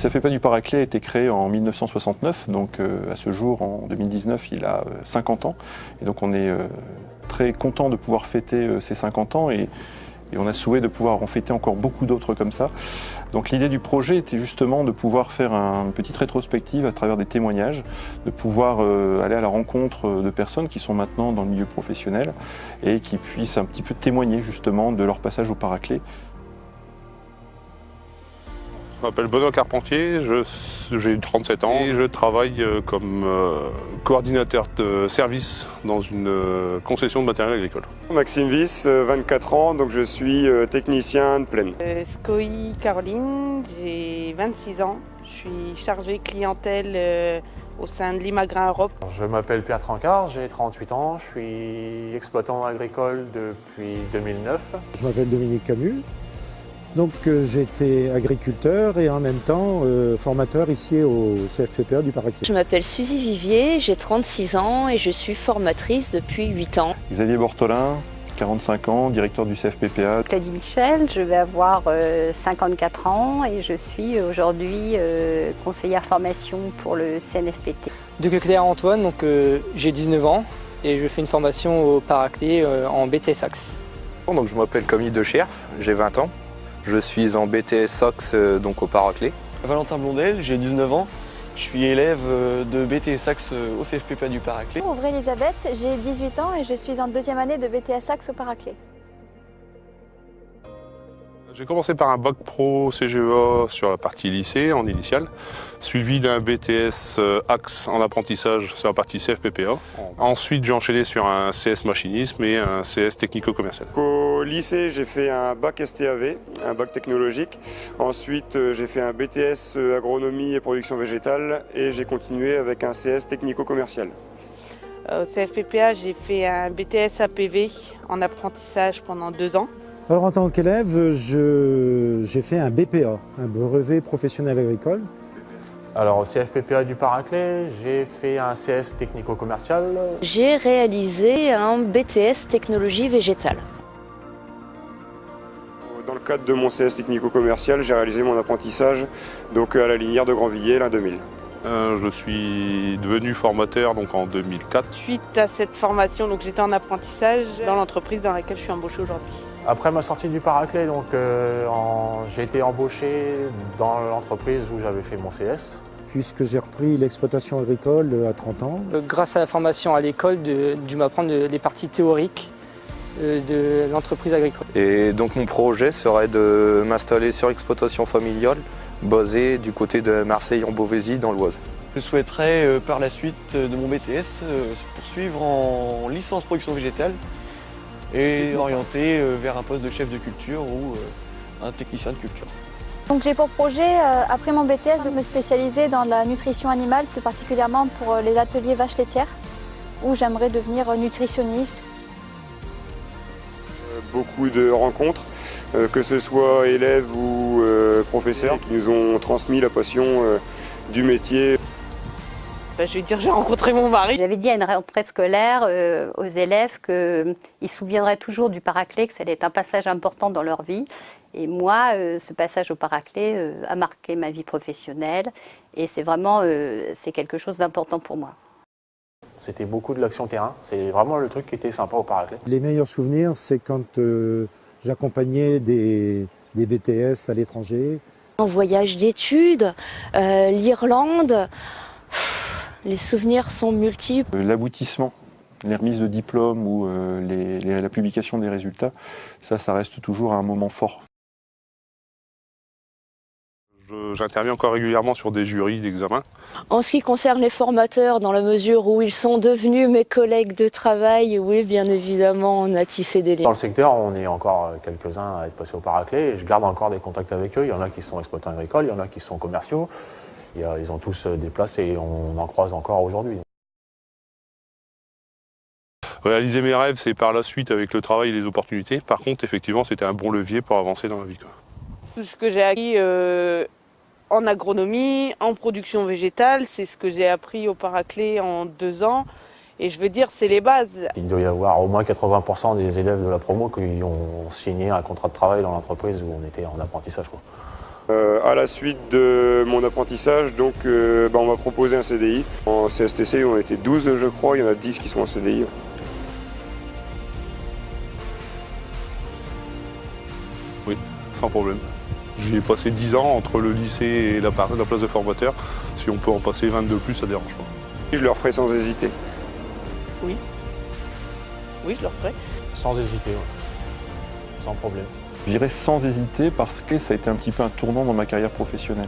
CFPPA du Paraclet a été créé en 1969, donc à ce jour, en 2019, il a 50 ans. Et donc on est très content de pouvoir fêter ces 50 ans et on a souhait de pouvoir en fêter encore beaucoup d'autres comme ça. Donc l'idée du projet était justement de pouvoir faire une petite rétrospective à travers des témoignages, de pouvoir aller à la rencontre de personnes qui sont maintenant dans le milieu professionnel et qui puissent un petit peu témoigner justement de leur passage au Paraclet. Je m'appelle Benoît Carpentier, j'ai 37 ans et je travaille comme coordinateur de service dans une concession de matériel agricole. Maxime Viss, 24 ans, donc je suis technicien de plaine. Scoy Caroline, j'ai 26 ans, je suis chargée clientèle au sein de l'Imagrin Europe. Je m'appelle Pierre Trancard, j'ai 38 ans, je suis exploitant agricole depuis 2009. Je m'appelle Dominique Camus. Donc j'étais agriculteur et en même temps formateur ici au CFPPA du Paraclet. Je m'appelle Suzy Vivier, j'ai 36 ans et je suis formatrice depuis 8 ans. Xavier Bortolin, 45 ans, directeur du CFPPA. Claudie Michel, je vais avoir 54 ans et je suis aujourd'hui conseillère formation pour le CNFPT. De Leclerc Antoine, donc j'ai 19 ans et je fais une formation au Paraclet en BTS Axe. Donc je m'appelle Camille De Cherf, j'ai 20 ans. Je suis en BTS Axe donc au Paraclet. Valentin Blondel, j'ai 19 ans. Je suis élève de BTS Axe au CFPPA du Paraclet. Audrey Elisabeth, j'ai 18 ans et je suis en deuxième année de BTS Axe au Paraclet. J'ai commencé par un bac pro CGEA sur la partie lycée en initiale, suivi d'un BTS Axe en apprentissage sur la partie CFPPA. Ensuite, j'ai enchaîné sur un CS machinisme et un CS technico-commercial. Au lycée, j'ai fait un bac STAV, un bac technologique. Ensuite, j'ai fait un BTS agronomie et production végétale et j'ai continué avec un CS technico-commercial. Au CFPPA, j'ai fait un BTS APV en apprentissage pendant 2 ans. Alors en tant qu'élève, j'ai fait un BPA, un brevet professionnel agricole. Alors au CFPPA du Paraclet, j'ai fait un CS technico-commercial. J'ai réalisé un BTS technologie végétale. Dans le cadre de mon CS technico-commercial, j'ai réalisé mon apprentissage donc à la Linière de Grandvilliers l'an 2000. Je suis devenu formateur donc en 2004. Suite à cette formation, j'étais en apprentissage dans l'entreprise dans laquelle je suis embauchée aujourd'hui. Après ma sortie du Paraclet, j'ai été embauché dans l'entreprise où j'avais fait mon CS. Puisque j'ai repris l'exploitation agricole à 30 ans. Grâce à la formation à l'école, dû m'apprendre les parties théoriques de l'entreprise agricole. Et donc mon projet serait de m'installer sur exploitation familiale basée du côté de Marseille en Beauvaisis dans l'Oise. Je souhaiterais par la suite de mon BTS poursuivre en licence production végétale et orienter vers un poste de chef de culture ou un technicien de culture. Donc j'ai pour projet, après mon BTS, de me spécialiser dans la nutrition animale, plus particulièrement pour les ateliers vaches laitières, où j'aimerais devenir nutritionniste. Beaucoup de rencontres, que ce soit élèves ou professeurs, qui nous ont transmis la passion du métier. Je vais dire, j'ai rencontré mon mari. J'avais dit à une rentrée scolaire aux élèves qu'ils se souviendraient toujours du Paraclet, que ça allait être un passage important dans leur vie. Et moi, ce passage au Paraclet a marqué ma vie professionnelle et c'est vraiment quelque chose d'important pour moi. C'était beaucoup de l'action terrain, c'est vraiment le truc qui était sympa au Paraclet. Les meilleurs souvenirs, c'est quand j'accompagnais des BTS à l'étranger. En voyage d'études, l'Irlande, les souvenirs sont multiples. L'aboutissement, les remises de diplômes ou la publication des résultats, ça reste toujours un moment fort. J'interviens encore régulièrement sur des jurys d'examen. En ce qui concerne les formateurs, dans la mesure où ils sont devenus mes collègues de travail, oui, bien évidemment, on a tissé des liens. Dans le secteur, on est encore quelques-uns à être passés au Paraclet et je garde encore des contacts avec eux. Il y en a qui sont exploitants agricoles, il y en a qui sont commerciaux. Ils ont tous des places et on en croise encore aujourd'hui. Réaliser mes rêves, c'est par la suite avec le travail et les opportunités. Par contre, effectivement, c'était un bon levier pour avancer dans la vie. Tout ce que j'ai acquis en agronomie, en production végétale, c'est ce que j'ai appris au Paraclet en 2 ans. Et je veux dire, c'est les bases. Il doit y avoir au moins 80% des élèves de la promo qui ont signé un contrat de travail dans l'entreprise où on était en apprentissage. À la suite de mon apprentissage, donc, on m'a proposé un CDI. En CSTC, on était 12, je crois, il y en a 10 qui sont en CDI. Oui, sans problème. J'y ai passé 10 ans entre le lycée et la place de formateur. Si on peut en passer 22 plus, ça dérange pas. Je le referai sans hésiter. Oui. Oui, je le referai. Sans hésiter, ouais. Sans problème. Je dirais sans hésiter parce que ça a été un petit peu un tournant dans ma carrière professionnelle.